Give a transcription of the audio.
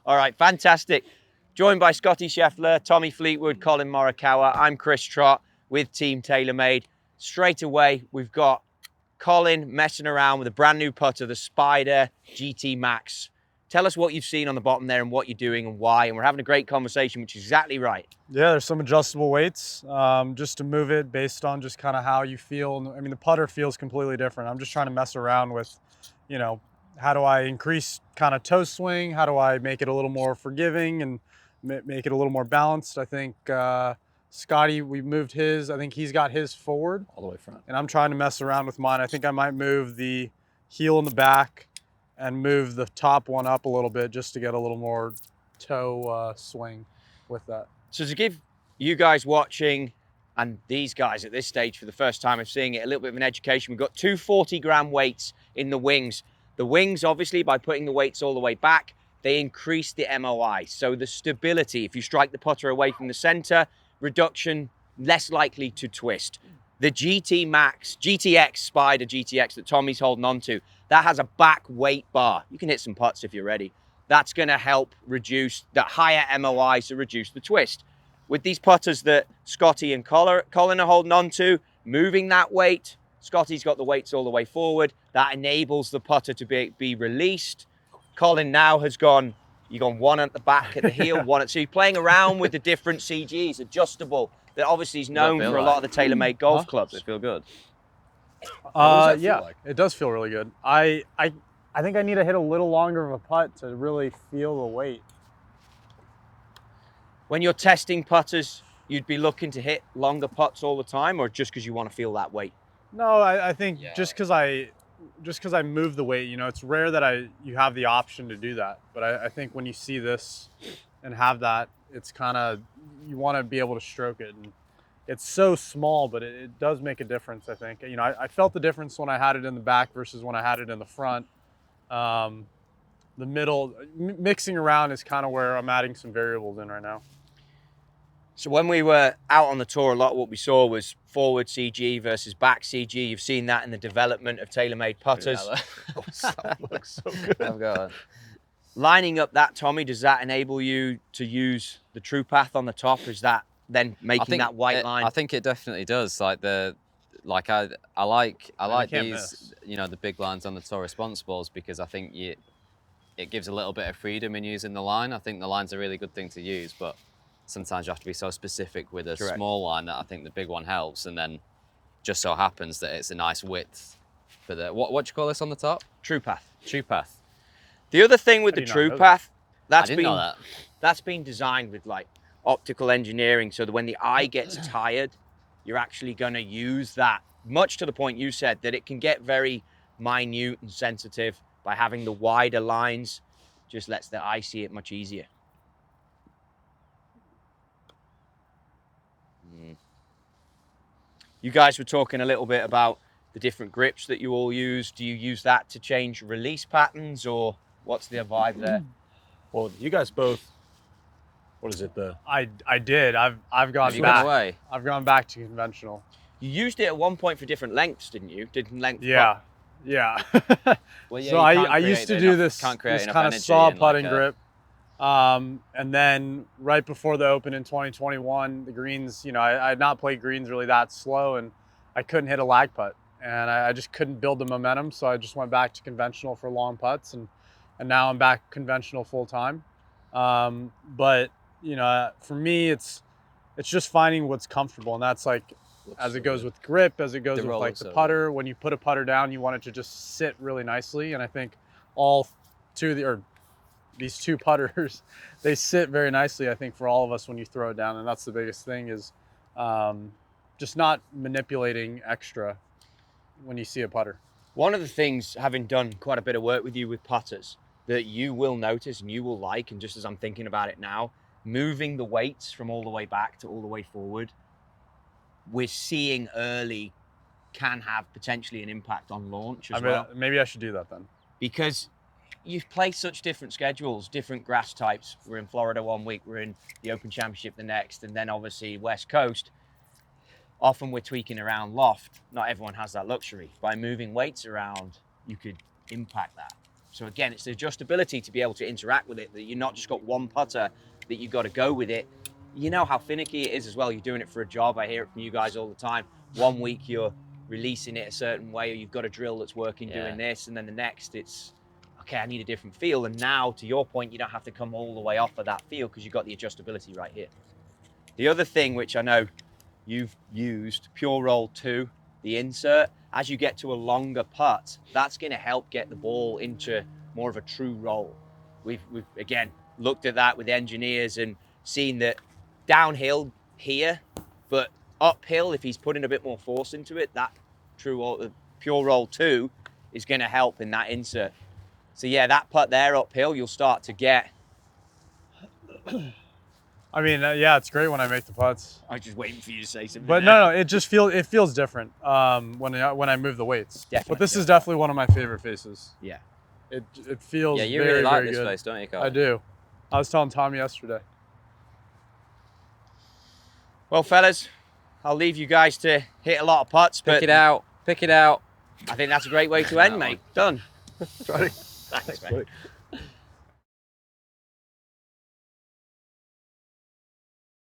All right, fantastic. Joined by Scottie Scheffler, Tommy Fleetwood, Collin Morikawa. I'm Chris Trott with Team TaylorMade. Straight away, we've got Collin messing around with a brand new putter, the Spider GT Max. Tell us what you've seen on the bottom there and what you're doing and why. And we're having a great conversation, which is exactly right. Yeah, there's some adjustable weights just to move it based on just kind of how you feel. I mean, the putter feels completely different. I'm just trying to mess around with, how do I increase kind of toe swing? How do I make it a little more forgiving and make it a little more balanced? I think Scottie, we've moved his. I think he's got his forward. All the way front. And I'm trying to mess around with mine. I think I might move the heel in the back and move the top one up a little bit just to get a little more toe swing with that. So to give you guys watching and these guys at this stage for the first time of seeing it a little bit of an education, we've got two 40-gram weights in the wings. The wings, obviously, by putting the weights all the way back, they increase the MOI. So the stability, if you strike the putter away from the center, reduction, less likely to twist. The GTX Spider GTX that Tommy's holding on to, that has a back weight bar. You can hit some putts if you're ready. That's going to help reduce the higher MOI to reduce the twist. With these putters that Scottie and Collin are holding on to, moving that weight, Scottie's got the weights all the way forward. That enables the putter to be released. Collin now has gone one at the back at the heel, one at, so you're playing around with the different CGs, adjustable, that obviously is known for a lot of the TaylorMade golf clubs. Does it feel good? Yeah, it does feel really good. I think I need to hit a little longer of a putt to really feel the weight. When you're testing putters, you'd be looking to hit longer putts all the time, or just because you want to feel that weight? No, I think just because I move the weight, it's rare that you have the option to do that. But I think when you see this and have that, it's kind of, you want to be able to stroke it. And it's so small, but it does make a difference, I think. I felt the difference when I had it in the back versus when I had it in the front. The middle, mixing around is kind of where I'm adding some variables in right now. So when we were out on the tour, a lot of what we saw was forward CG versus back CG. You've seen that in the development of TaylorMade putters. That looks so good. I've got it. Lining up that, Tommy, does that enable you to use the true path on the top? Is that then making that white line? I think it definitely does. I like these, the big lines on the tour responsibles, because I think it gives a little bit of freedom in using the line. I think the line's a really good thing to use, but sometimes you have to be so specific with a small line that I think the big one helps. And then just so happens that it's a nice width for the, what do you call this on the top? True path. True path. The other thing with the true path, that's been designed with like optical engineering, so that when the eye gets tired, you're actually going to use that, much to the point you said, that it can get very minute and sensitive. By having the wider lines, just lets the eye see it much easier. You guys were talking a little bit about the different grips that you all use. Do you use that to change release patterns, or what's the vibe there? Well, you guys both, what is it? I did. I've gone back. I've gone back to conventional. You used it at one point for different lengths, didn't you? Different length. Yeah. Well, yeah, so I used to do this kind of saw putting grip. And then right before the Open in 2021, the greens, I had not played greens really that slow, and I couldn't hit a lag putt, and I just couldn't build the momentum. So I just went back to conventional for long putts, and now I'm back conventional full time. But for me, it's just finding what's comfortable, and that's like, as it goes with grip, as it goes with like the putter. When you put a putter down, you want it to just sit really nicely, and I think these two putters, they sit very nicely, I think, for all of us when you throw it down. And that's the biggest thing, is just not manipulating extra when you see a putter. One of the things, having done quite a bit of work with you with putters, that you will notice and you will like, and just as I'm thinking about it now, moving the weights from all the way back to all the way forward, we're seeing early can have potentially an impact on launch as well. Maybe I should do that then. Because you play such different schedules, different grass types. We're in Florida one week, we're in the Open Championship the next, and then obviously West Coast. Often we're tweaking around loft. Not everyone has that luxury. By moving weights around, you could impact that. So again, it's the adjustability to be able to interact with it, that you're not just got one putter that you've got to go with it. You know how finicky it is as well. You're doing it for a job. I hear it from you guys all the time. One week you're releasing it a certain way, or you've got a drill that's working doing this, and then the next it's, okay, I need a different feel. And now, to your point, you don't have to come all the way off of that feel because you've got the adjustability right here. The other thing, which I know you've used, Pure Roll 2, the insert, as you get to a longer putt, that's going to help get the ball into more of a true roll. We've again looked at that with engineers and seen that downhill here, but uphill, if he's putting a bit more force into it, that Pure Roll 2 is going to help in that insert. So yeah, that putt there uphill, you'll start to get. I mean, yeah, it's great when I make the putts. I was just waiting for you to say something. But no, it just feels different when I move the weights. Definitely. But this is definitely one of my favorite faces. Yeah. It feels you very, really like very this good. face, don't you, Collin? I do. I was telling Tom yesterday. Well, fellas, I'll leave you guys to hit a lot of putts. Pick it out. Pick it out. I think that's a great way to end, mate. Done. Thanks, Thanks, mate.